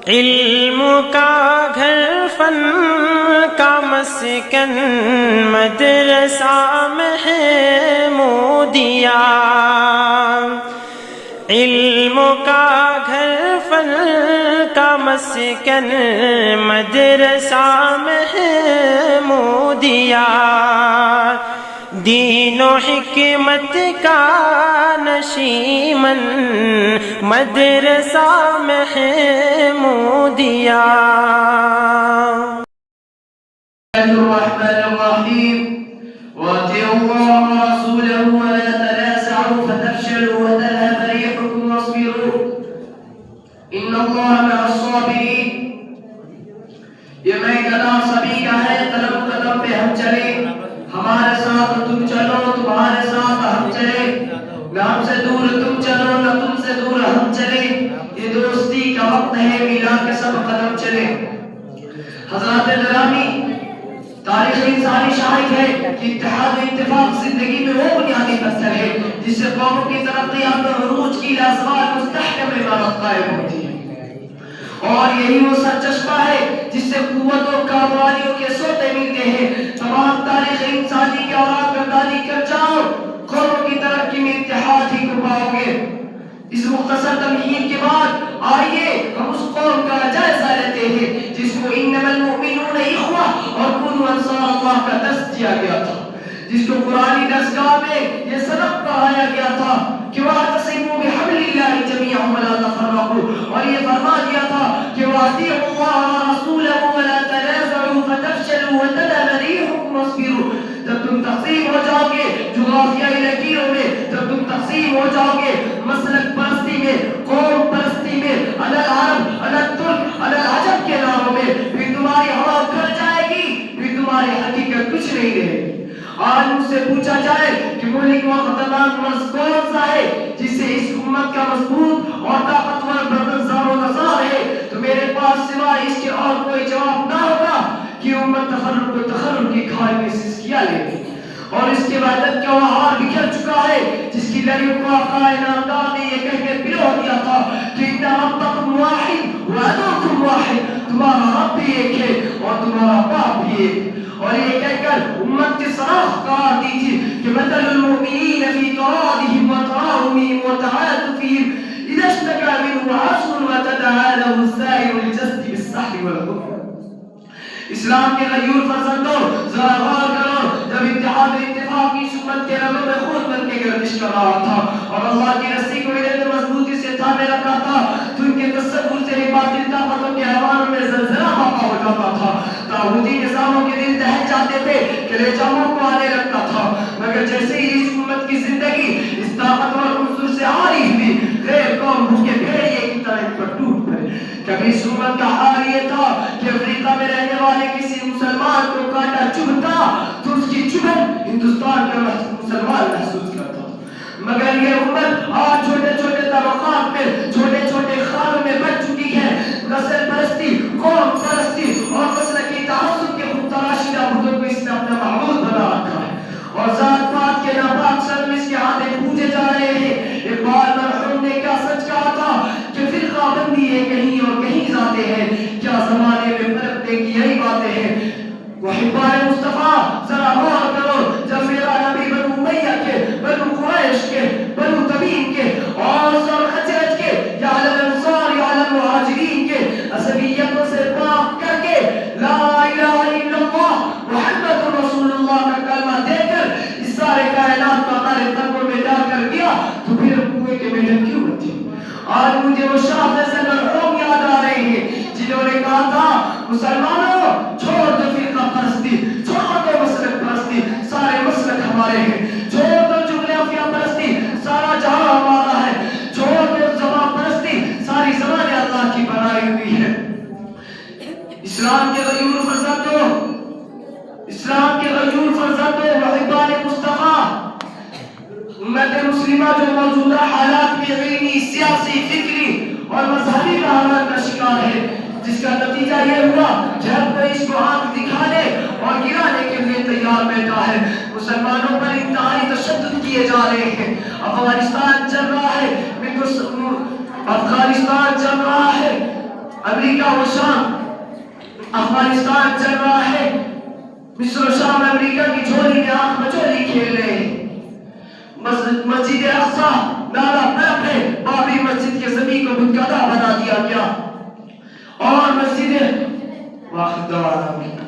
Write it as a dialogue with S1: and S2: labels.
S1: علم کا گھر فن کا مسکن مدرسہ محمودیہ، علم کا گھر فن کا مسکن مدرسہ محمودیہ، دین و حکمت کا نشیمن مدرسہ محمودیہ۔
S2: الرحمن الرحیم وَأَطِيعُوا اللَّهَ وَرَسُولَهُ وَلَا تَنَازَعُوا فَتَفْشَلُوا وَتَذْهَبَ رِيحُكُمْ وَاصْبِرُوا إِنَّ اللَّهَ مَعَ الصَّابِرِينَ۔ یہ میں کلام سبھی کا ہے، قدم قدم پہ ہم چلے، ہمارے ساتھ تم چلو، تمہارے ساتھ ہم چلے، نہ ہم سے دور تم چلو، نہ تم سے دور ہم چلے، یہ دوستی کا وقت ہے، ملا کے سب قدم چلے۔ حضرات گرامی، تاریخ انسانی شاہد ہے کہ اتحاد و اتفاق زندگی میں وہ بنیادی پتھر ہے جس سے قوموں کی ترقیات اور عروج کی لازوال مستحکم عمارت قائم ہوتی ہے، اور یہی وہ سرچشمہ ہے جس سے قوت و کامرانیوں کے سوتے ملتے ہیں۔ تمام تاریخ انسانی کے اوراق گردانی کر جاؤ، قوموں کی ترقی میں اتحاد ہی کو پاؤ گے۔ اس مختصر تمہید کے بعد آئیے ہم اس قوم کا جائزہ لیتے ہیں جس کو انما المؤمنون اخوہ اور کونوا انصار اللہ کا درس دیا گیا تھا، جس کو قرآنی درسگاہ میں یہ سبق پڑھایا گیا تھا کہ واعتصموا بحبل اللہ جميعا ولا تفرقوا، اور یہ فرما دیا تھا کہ واطیعوا اللہ ورسولہ ولا تنازعوا فتفشلوا وتذهب ريحكم واصبروا۔ جب تم تقسیم ہو جاؤ گے جغرافیائی لکیروں میں، جب تم تقسیم ہو جاؤ گے مسلک پرستی میں، قوم پرستی میں، علی العرب، علی الترک، علی العجم کے ناموں میں، پھر تمہاری ہوا اکھڑ جائے گی، پھر تمہاری حقیقت کچھ نہیں رہے گی۔ آج مجھ سے پوچھا جائے کہ ملک و خطرناک مرض کون سا ہے جس سے اس امت کا مضبوط اور طاقتور بدن زار و نثار ہے، تو میرے پاس سوائے اس کے اور کوئی جواب نہ ہوگا کہ امت تفرق و تخرب کی کھائی میں سسکیاں لے گی، اور اس کے وحدت کا وہار بکھر چکا ہے جس کی لڑیوں کو آقائے نامدار نے یہ کہہ کے پلو دیا تھا کہ ان ربکم واحد وعدوکم واحد، تمہارا رب بھی ایک ہے اور تمہارا باپ بھی ایک، اور یہ کہہ کر امت کے صراخ قرار دی تھی کہ مثل المؤمنین فی ترادہم وتراہمہم وتعاطفہم اذا اشتکا منہ عصر وتداعی لہ سائر الجسد بالسحر والحکم۔ اسلام کے غیور فرزندوں ذرا غور کرو، جب اتحاد و اتفاق کی امت کے رگوں میں خون بن کے گردش کر رہا تھا اور اللہ کی رسی کو ادھر مضبوطی سے تھامے رکھا تھا، تو ان کے تصور سے باطل طاقتوں کے حیوانوں میں زلزلہ برپا ہو جاتا تھا، طاغوتی نظاموں کے دل دہل جاتے تھے، کلیجاموں کو آنے لگتا تھا، مگر جیسے ہی اس امت کی زندگی اس طاقتور عنصر سے عاری ہوئی، غیر قوم بھوکے بھیڑیے کی طرح ان پر ٹوٹ پڑے۔ کبھی اس امت کا حال یہ تھا کہ افریقہ میں رہنے والے کسی مسلمان کو کانٹا چبھتا تو اس کی چبھن ہندوستان کا مسلمان محسوس کرتا، مگر یہ امت آج چھوٹے چھوٹے طبقات میں، چھوٹے چھوٹے خانوں میں بڑھ چکی ہے۔ نسل پرستی، قوم پرستی اور مسلکی تعصب کے خود تراشیدہ بتوں کو اس نے اپنا معبود بنا رکھا ہے، اور ذات پات کے ناپاک سرم اس کے ہاتھیں پوجے جا رہے ہیں۔ اقبال مرحوم نے کیا سچ کہا تھا کہ فرقہ بندی ہے کہیں اور کہیں ذاتیں ہیں، کیا زمانے میں پرکھنے کی یہی باتیں ہیں۔ محبان مصطفیٰ ذرا غور کرو، جب میرا نبی بنو امیہ کے، بنو قریش کے، بنو تمیم کے اور خزرج کے، یا علی الانصار یا علی المہاجرین کے عصبیتوں سے پاک کر کے لا الہ الا اللہ محمد رسول اللہ کا کلمہ دے کر اس سارے کائنات کا ہمارے قلبوں میں جا کر دیا، تو پھر کوئے کے محنت کیوں ہوتی؟ آج مجھے وہ شاہ فیصل مرحوم یاد آ رہے ہیں جنہوں نے کہا تھا مسلمانوں چھوڑ دو فرقہ پرستی، چھوڑ دو مسلک پرستی، سارے مسلک ہمارے ہیں، چھوڑ دو جغرافیہ پرستی، سارا جہاں ہمارا ہے، چھوڑ دو زبان پرستی، ساری زبانیں اللہ کی بنائی ہوئی ہے۔ اسلام کے غیور فرزندوں، اسلام کے غیور فرزندوں، محبان مصطفیٰ، امت مسلمہ جو موجودہ حالات میں علمی، سیاسی، فکری اور مذہبی بحران کا شکار ہے، جس کا نتیجہ یہ ہوا کہ ہر کوئی اس کو آنکھ دکھانے اور گرانے کے لیے تیار بیٹھا ہے۔ مسلمانوں پر انتہائی تشدد کیے جا رہے ہیں، افغانستان چل رہا ہے، افغانستان چل رہا ہے، امریکہ و شام، افغانستان چل رہا ہے، مصر و شام امریکہ کی جھولی میں آنکھ مچولی کھیل رہے ہیں۔ مسجد اقصی نارا پڑپ ہے، بابری مسجد کے زمین کو بتکدہ بنا دیا گیا، اور مسجد واخر دعوانا